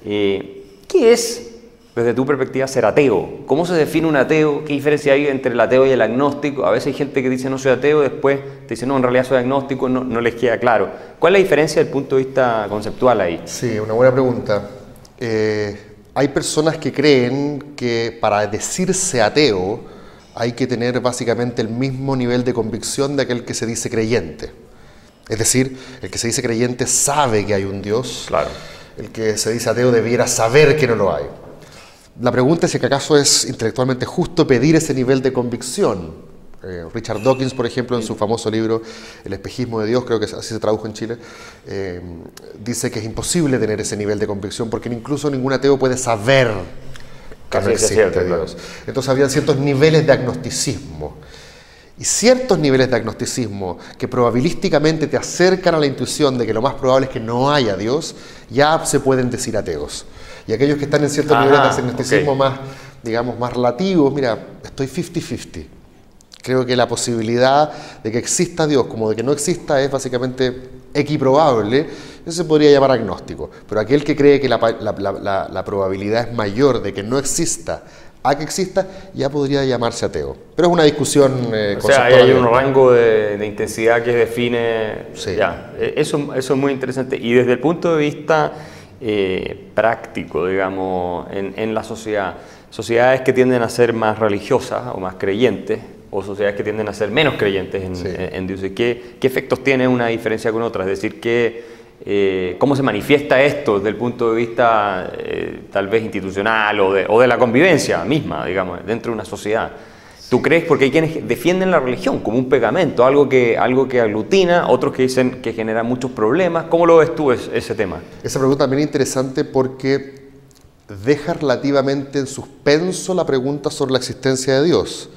¿Qué es, desde tu perspectiva, ser ateo? ¿Cómo se define un ateo? ¿Qué diferencia hay entre el ateo y el agnóstico? A veces hay gente que dice no soy ateo, después te dice no, en realidad soy agnóstico, no les queda claro. ¿Cuál es la diferencia desde el punto de vista conceptual ahí? Sí, una buena pregunta. Hay personas que creen que para decirse ateo hay que tener básicamente el mismo nivel de convicción de aquel que se dice creyente. Es decir, el que se dice creyente sabe que hay un Dios. Claro. El que se dice ateo debiera saber que no lo hay. La pregunta es si acaso es intelectualmente justo pedir ese nivel de convicción. Richard Dawkins, por ejemplo, en su famoso libro El espejismo de Dios, creo que así se tradujo en Chile, dice que es imposible tener ese nivel de convicción porque incluso ningún ateo puede saber que no existe Dios. Entonces habían ciertos niveles de agnosticismo. Y ciertos niveles de agnosticismo que probabilísticamente te acercan a la intuición de que lo más probable es que no haya Dios, ya se pueden decir ateos. Y aquellos que están en ciertos niveles de agnosticismo más, digamos, más relativos, mira, estoy 50-50. Creo que la posibilidad de que exista Dios como de que no exista es básicamente equiprobable. Eso se podría llamar agnóstico. Pero aquel que cree que la probabilidad es mayor de que no exista a que exista, ya podría llamarse ateo. Pero es una discusión o sea, hay un rango de intensidad que define... Sí. Ya, eso es muy interesante. Y desde el punto de vista práctico, digamos, en la sociedad, sociedades que tienden a ser más religiosas o más creyentes, o sociedades que tienden a ser menos creyentes en Dios, ¿qué efectos tiene una diferencia con otra? Es decir, ¿cómo se manifiesta esto desde el punto de vista tal vez institucional o de la convivencia misma, digamos, dentro de una sociedad? ¿Tú crees? Porque hay quienes defienden la religión como un pegamento, algo que aglutina, otros que dicen que genera muchos problemas. ¿Cómo lo ves tú ese tema? Esa pregunta también es interesante porque deja relativamente en suspenso la pregunta sobre la existencia de Dios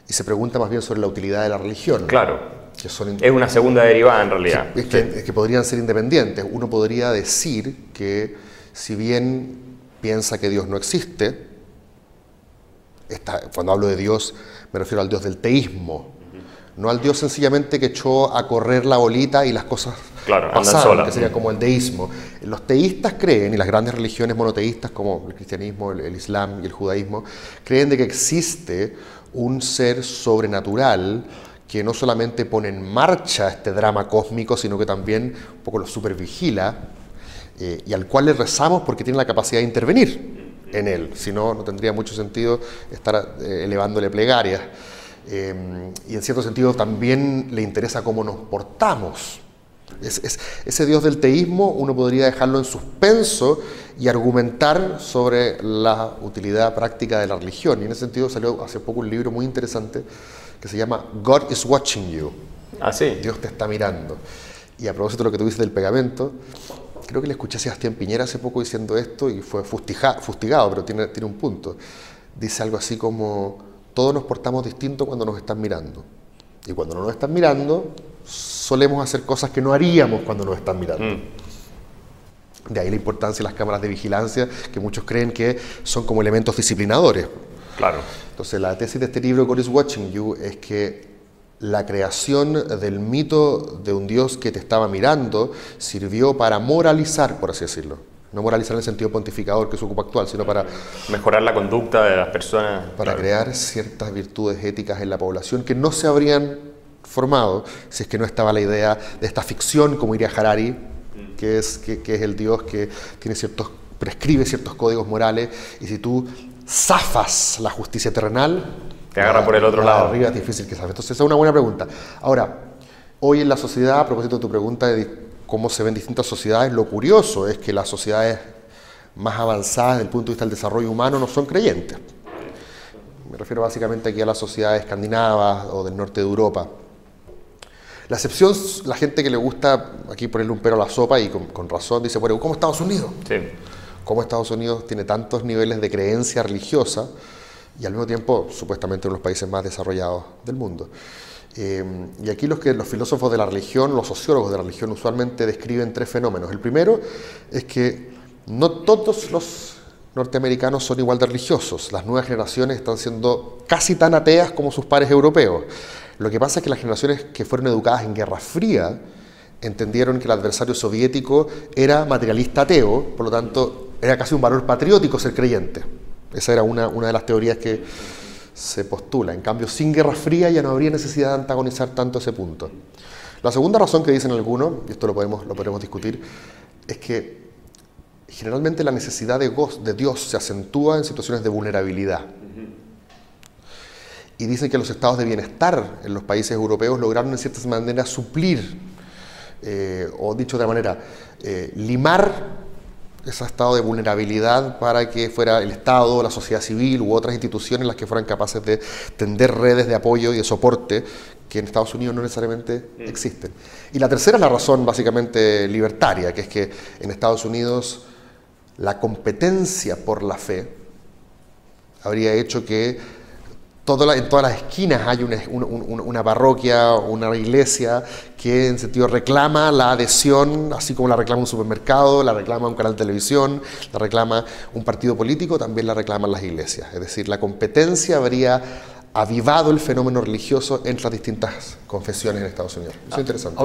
y se pregunta más bien sobre la utilidad de la religión. Claro. Que son es una segunda derivada en realidad. Es que podrían ser independientes. Uno podría decir que si bien piensa que Dios no existe, cuando hablo de Dios me refiero al Dios del teísmo, no al Dios sencillamente que echó a correr la bolita y las cosas pasaron, que sería como el deísmo. Los teístas creen, y las grandes religiones monoteístas como el cristianismo, el islam y el judaísmo, creen de que existe un ser sobrenatural que no solamente pone en marcha este drama cósmico, sino que también un poco lo supervigila y al cual le rezamos porque tiene la capacidad de intervenir en él. Si no, no tendría mucho sentido estar elevándole plegarias. Y en cierto sentido también le interesa cómo nos portamos. Ese Dios del teísmo uno podría dejarlo en suspenso y argumentar sobre la utilidad práctica de la religión. Y en ese sentido salió hace poco un libro muy interesante que se llama God is Watching You. Ah, sí. Dios te está mirando. Y a propósito de lo que tú dices del pegamento, creo que le escuché a Sebastián Piñera hace poco diciendo esto y fue fustigado, pero tiene un punto. Dice algo así como, todos nos portamos distinto cuando nos están mirando. Y cuando no nos están mirando, solemos hacer cosas que no haríamos cuando nos están mirando. De ahí la importancia de las cámaras de vigilancia, que muchos creen que son como elementos disciplinadores. Claro. Entonces, la tesis de este libro, God is Watching You, es que la creación del mito de un Dios que te estaba mirando sirvió para moralizar, por así decirlo. No moralizar en el sentido pontificador que se ocupa actual, sino para mejorar la conducta de las personas. Para crear ciertas virtudes éticas en la población que no se habrían formado si es que no estaba la idea de esta ficción, como diría Harari, que es el Dios que prescribe ciertos códigos morales, y si tú zafas la justicia terrenal, te agarra por el otro lado. Arriba es difícil que zafes. Entonces esa es una buena pregunta. Ahora, hoy en la sociedad, a propósito de tu pregunta de cómo se ven distintas sociedades, lo curioso es que las sociedades más avanzadas desde el punto de vista del desarrollo humano no son creyentes. Me refiero básicamente aquí a las sociedades escandinavas o del norte de Europa. La excepción, la gente que le gusta aquí ponerle un pero a la sopa y con razón dice, bueno, ¿cómo Estados Unidos? Sí. ¿Cómo Estados Unidos tiene tantos niveles de creencia religiosa y al mismo tiempo supuestamente uno de los países más desarrollados del mundo? Y aquí los filósofos de la religión, los sociólogos de la religión usualmente describen tres fenómenos. El primero es que no todos los norteamericanos son igual de religiosos. Las nuevas generaciones están siendo casi tan ateas como sus pares europeos. Lo que pasa es que las generaciones que fueron educadas en Guerra Fría entendieron que el adversario soviético era materialista ateo, por lo tanto era casi un valor patriótico ser creyente. Esa era una de las teorías que se postula. En cambio, sin Guerra Fría ya no habría necesidad de antagonizar tanto ese punto. La segunda razón que dicen algunos, y esto lo podremos discutir, es que generalmente la necesidad de Dios se acentúa en situaciones de vulnerabilidad. Y dicen que los estados de bienestar en los países europeos lograron en cierta manera suplir, o dicho de otra manera, limar ese estado de vulnerabilidad para que fuera el Estado, la sociedad civil u otras instituciones las que fueran capaces de tender redes de apoyo y de soporte que en Estados Unidos no necesariamente existen. Y la tercera es la razón básicamente libertaria, que es que en Estados Unidos la competencia por la fe habría hecho que en todas las esquinas hay una parroquia, una iglesia que en sentido reclama la adhesión, así como la reclama un supermercado, la reclama un canal de televisión, la reclama un partido político, también la reclaman las iglesias. Es decir, la competencia habría avivado el fenómeno religioso entre las distintas confesiones en Estados Unidos. Eso es interesante.